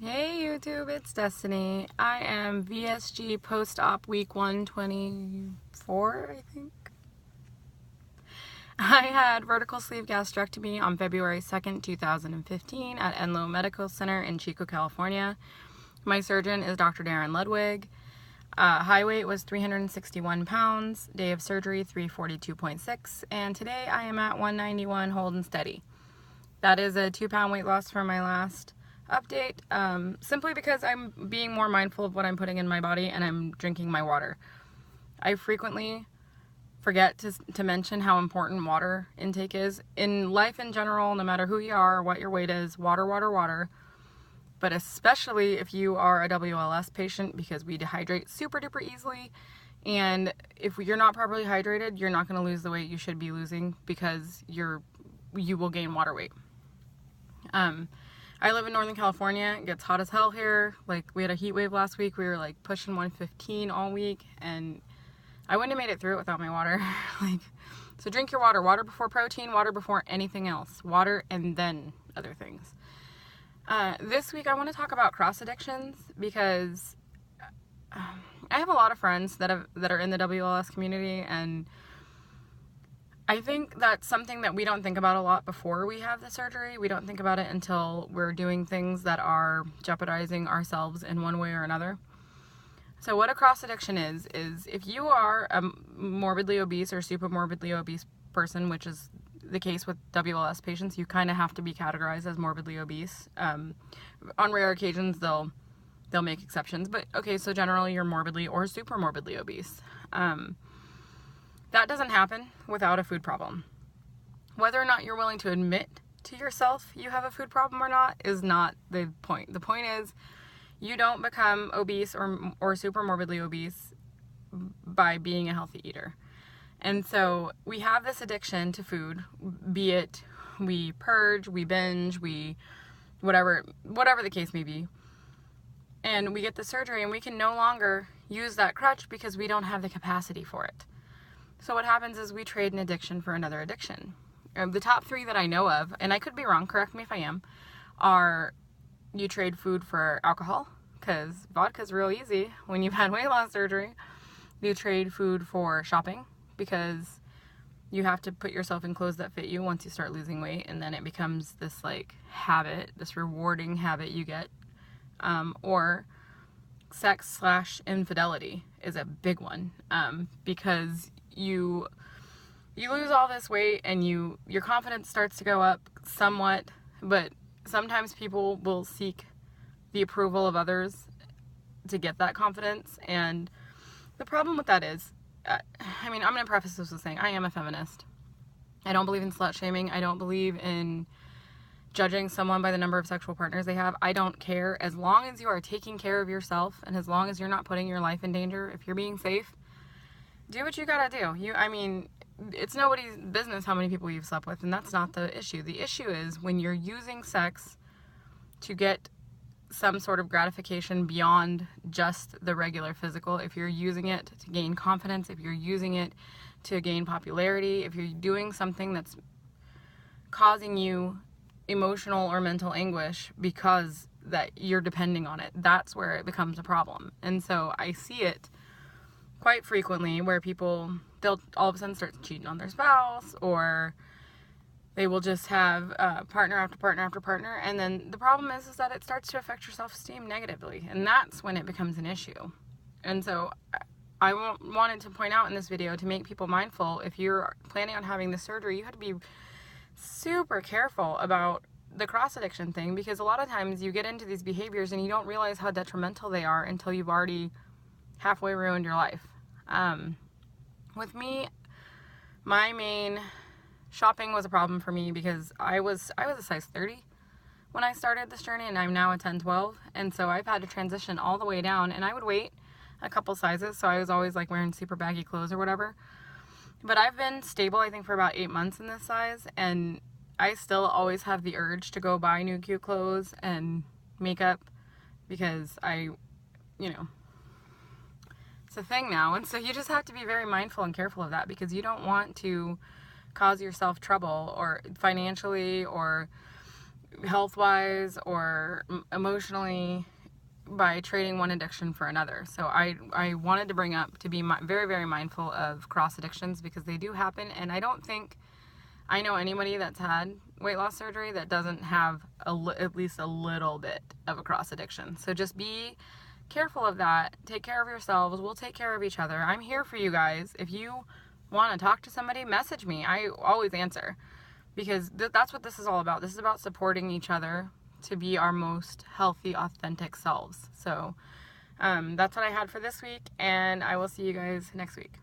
Hey YouTube, it's Destiny. I am VSG Post-op week 124, I think. I had vertical sleeve gastrectomy on February 2nd, 2015 at Enloe Medical Center in Chico, California. My surgeon is Dr. Darren Ludwig. High weight was 361 pounds, day of surgery 342.6, and today I am at 191 holding steady. That is a 2-pound weight loss from my last update, simply because I'm being more mindful of what I'm putting in my body and I'm drinking my water. I frequently forget to mention how important water intake is. In life in general, no matter who you are, what your weight is, water, water, water. But especially if you are a WLS patient, because we dehydrate super duper easily. And if you're not properly hydrated, you're not going to lose the weight you should be losing because you will gain water weight. I live in Northern California. It gets hot as hell here. Like, we had a heat wave last week. We were like pushing 115 all week, and I wouldn't have made it through it without my water. So drink your water. Water before protein, water before anything else. Water and then other things. This week I want to talk about cross addictions because I have a lot of friends that are in the WLS community, and I think that's something that we don't think about a lot before we have the surgery. We don't think about it until we're doing things that are jeopardizing ourselves in one way or another. So what a cross addiction is if you are a morbidly obese or super morbidly obese person, which is the case with WLS patients, you kind of have to be categorized as morbidly obese. On rare occasions, they'll make exceptions. But okay, so generally you're morbidly or super morbidly obese. That doesn't happen without a food problem. Whether or not you're willing to admit to yourself you have a food problem or not is not the point. The point is you don't become obese or super morbidly obese by being a healthy eater. And so we have this addiction to food, be it we purge, we binge, whatever the case may be. And we get the surgery and we can no longer use that crutch because we don't have the capacity for it. So what happens is we trade an addiction for another addiction. The top 3 that I know of, and I could be wrong, correct me if I am, are you trade food for alcohol, because vodka's real easy when you've had weight loss surgery. You trade food for shopping, because you have to put yourself in clothes that fit you once you start losing weight, and then it becomes this like habit, this rewarding habit you get. Or sex/infidelity is a big one, because you lose all this weight and your confidence starts to go up somewhat, but sometimes people will seek the approval of others to get that confidence. And the problem with that is, I'm going to preface this with saying I am a feminist. I don't believe in slut shaming. I don't believe in judging someone by the number of sexual partners they have. I don't care. As long as you are taking care of yourself and as long as you're not putting your life in danger, if you're being safe, do what you gotta do. It's nobody's business how many people you've slept with, and that's not the issue. The issue is when you're using sex to get some sort of gratification beyond just the regular physical. If you're using it to gain confidence, if you're using it to gain popularity, if you're doing something that's causing you emotional or mental anguish because that you're depending on it, that's where it becomes a problem. And so I see it quite frequently where they'll all of a sudden start cheating on their spouse, or they will just have partner after partner after partner, and then the problem is that it starts to affect your self-esteem negatively, and that's when it becomes an issue. And so I wanted to point out in this video to make people mindful, if you're planning on having this surgery, you have to be super careful about the cross addiction thing, because a lot of times you get into these behaviors and you don't realize how detrimental they are until you've already halfway ruined your life. With me, my main shopping was a problem for me because I was a size 30 when I started this journey, and I'm now a 10-12, and so I've had to transition all the way down, and I would wait a couple sizes, so I was always like wearing super baggy clothes or whatever. But I've been stable, I think, for about 8 months in this size, and I still always have the urge to go buy new cute clothes and makeup because it's a thing now. And so you just have to be very mindful and careful of that, because you don't want to cause yourself trouble or financially or health-wise or emotionally by trading one addiction for another. So I wanted to bring up to be very, very mindful of cross addictions, because they do happen, and I don't think I know anybody that's had weight loss surgery that doesn't have at least a little bit of a cross addiction. So just be careful of that. Take care of yourselves. We'll take care of each other. I'm here for you guys. If you want to talk to somebody, message me. I always answer, because that's what this is all about. This is about supporting each other to be our most healthy, authentic selves. So that's what I had for this week, and I will see you guys next week.